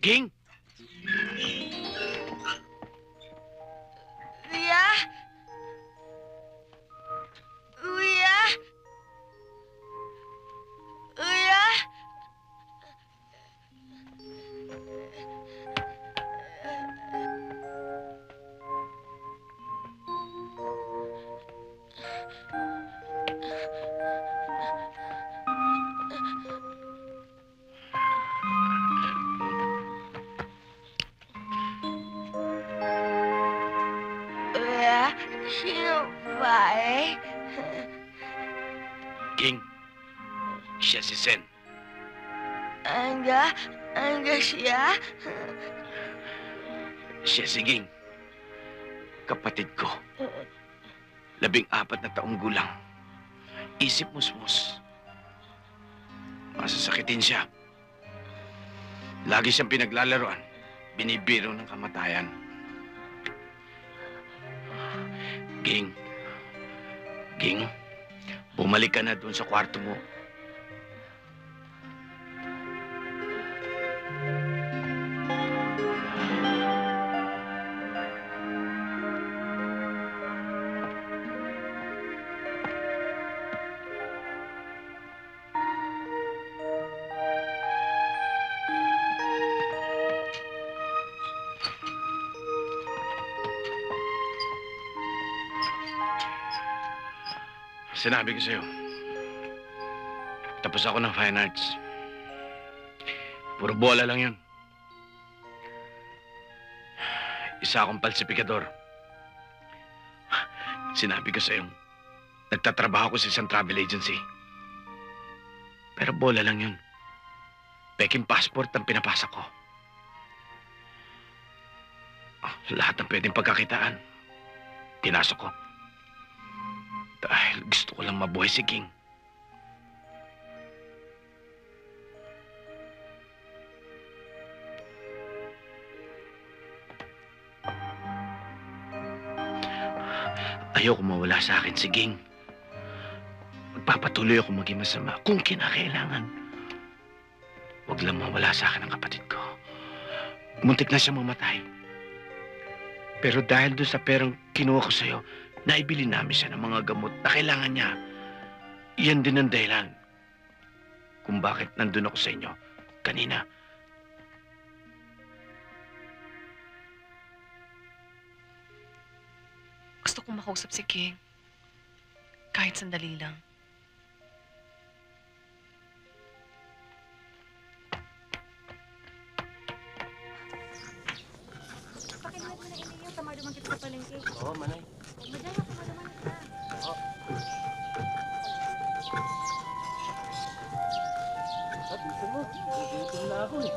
Ging! Kuya? Kuya? Kuya? Kuya? Sino ba eh? Ging, siya si Sen. Angga siya? Siya si Ging. Kapatid ko. 14 na taong gulang. Isip musmus. Masasakitin siya. Lagi siyang pinaglalaroan. Binibiro ng kamatayan. Ging. Ging, bumalik ka na doon sa kwarto mo. Sinabi ko sa'yo, tapos ako ng fine arts. Puro bola lang yun. Isa akong falsifikador. Sinabi ko sa'yo, nagtatrabaho ko sa isang travel agency. Pero bola lang yun. Peking passport ang pinapasa ko. Lahat ng pwedeng pagkakitaan, pinasok ko. Dahil gusto ko lang mabuhay si King. Ayoko mawala sa akin si King. Magpapatuloy ako maging masama kung kinakailangan. Huwag lang mawala sa akin ang kapatid ko. Muntik na siya mamatay. Pero dahil doon sa perang kinuha ko sa'yo, naibili namin siya ng mga gamot na kailangan niya. Iyan din ang dahilan kung bakit nandun ako sa inyo kanina. Gusto kong makausap si King. Kahit sandali lang. Pakinuha mo na iniyo, tamaduman kita sa palengke. Oo, Manay. Madaya, tamaduman ka. Dito mo. Gugutom na ako eh.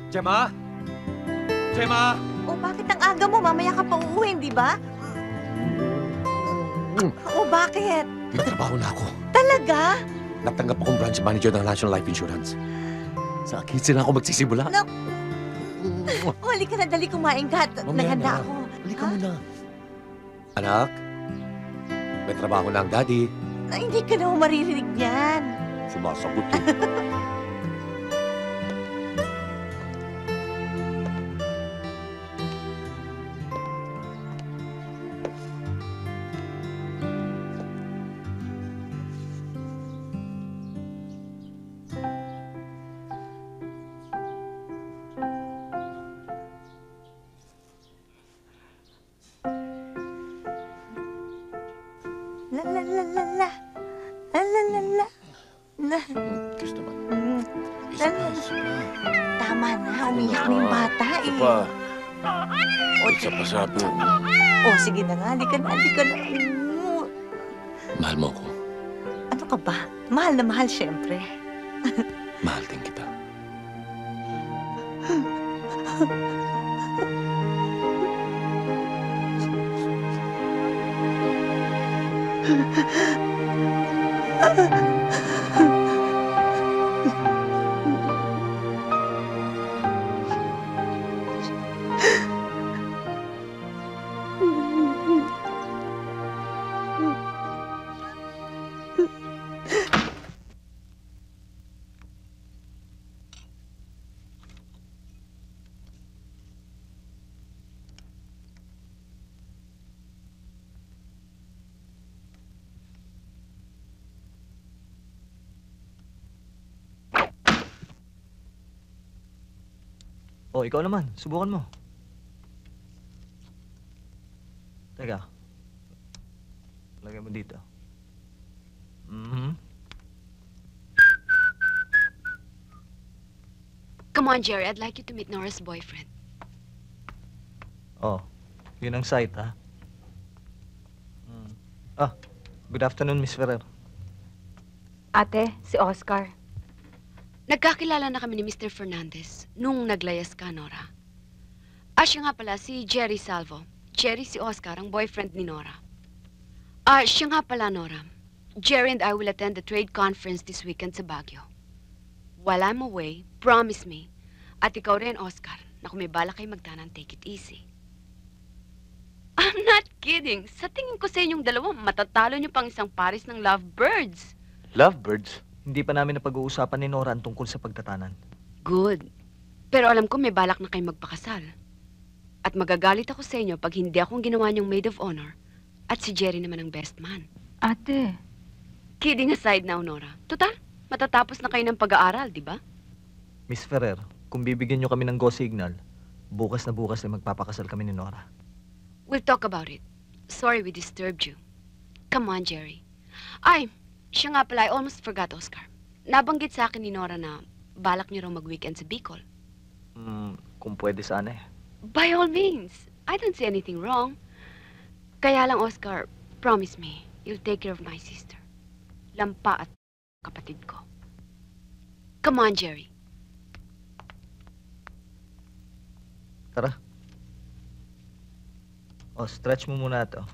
Gemma? Gemma? O bakit ang aga mo? Mamaya ka pa uuwi, di ba? O bakit? May trabaho na ako. Talaga? Natanggap akong branch manager ng National Life Insurance. Sa akin sila ako magsisimula. No. O, halika na, dali kumain ka. Mamaya Naghanda na. ako. Halika Ha? muna. Anak, may trabaho na ang daddy. Ay, hindi ka na maririnig niyan. Sumasagot eh. La la la la la. La la la la. La. Kiss naman. La la. Tama na, umiyak na yung bata eh. Pa, O, isa pa sabi. sige na nga, halika na, halika na. Mahal mo ako. Ano ka ba? Mahal na mahal, syempre. Mahal din kita. Oh, ikaw naman. Subukan mo. Teka. Lagay mo dito. Come on, Jerry. I'd like you to meet Nora's boyfriend. Oh, yun ang site, ha? Good afternoon, Miss Ferrer. Ate, si Oscar. Nagkakilala na kami ni Mr. Fernandez nung naglayas ka, Nora. Siya nga pala si Jerry Salvo. Jerry si Oscar, ang boyfriend ni Nora. Siya nga pala, Nora. Jerry and I will attend the trade conference this weekend sa Baguio. While I'm away, promise me, at ikaw rin, Oscar, na kung may bala kayo magtanan, take it easy. I'm not kidding. Sa tingin ko sa inyong dalawa, matatalo niyo pang isang pares ng lovebirds. Lovebirds? Hindi pa namin napag-uusapan ni Nora ang tungkol sa pagtatanan. Good. Pero alam ko may balak na kayo magpakasal. At magagalit ako sa inyo pag hindi akong ginawa niyong maid of honor at si Jerry naman ang best man. Ate. Kidding aside now, Nora. Total, matatapos na kayo ng pag-aaral, di ba? Miss Ferrer, kung bibigyan niyo kami ng go signal, bukas na magpapakasal kami ni Nora. We'll talk about it. Sorry we disturbed you. Come on, Jerry. Siya nga pala, I almost forgot, Oscar. Nabanggit sa akin ni Nora na balak niyo raw mag-weekend sa Bicol. Kung pwede sana eh. By all means. I don't see anything wrong. Kaya lang, Oscar, promise me, you'll take care of my sister. Lampa at kapatid ko. Come on, Jerry. Tara. Stretch mo muna ito.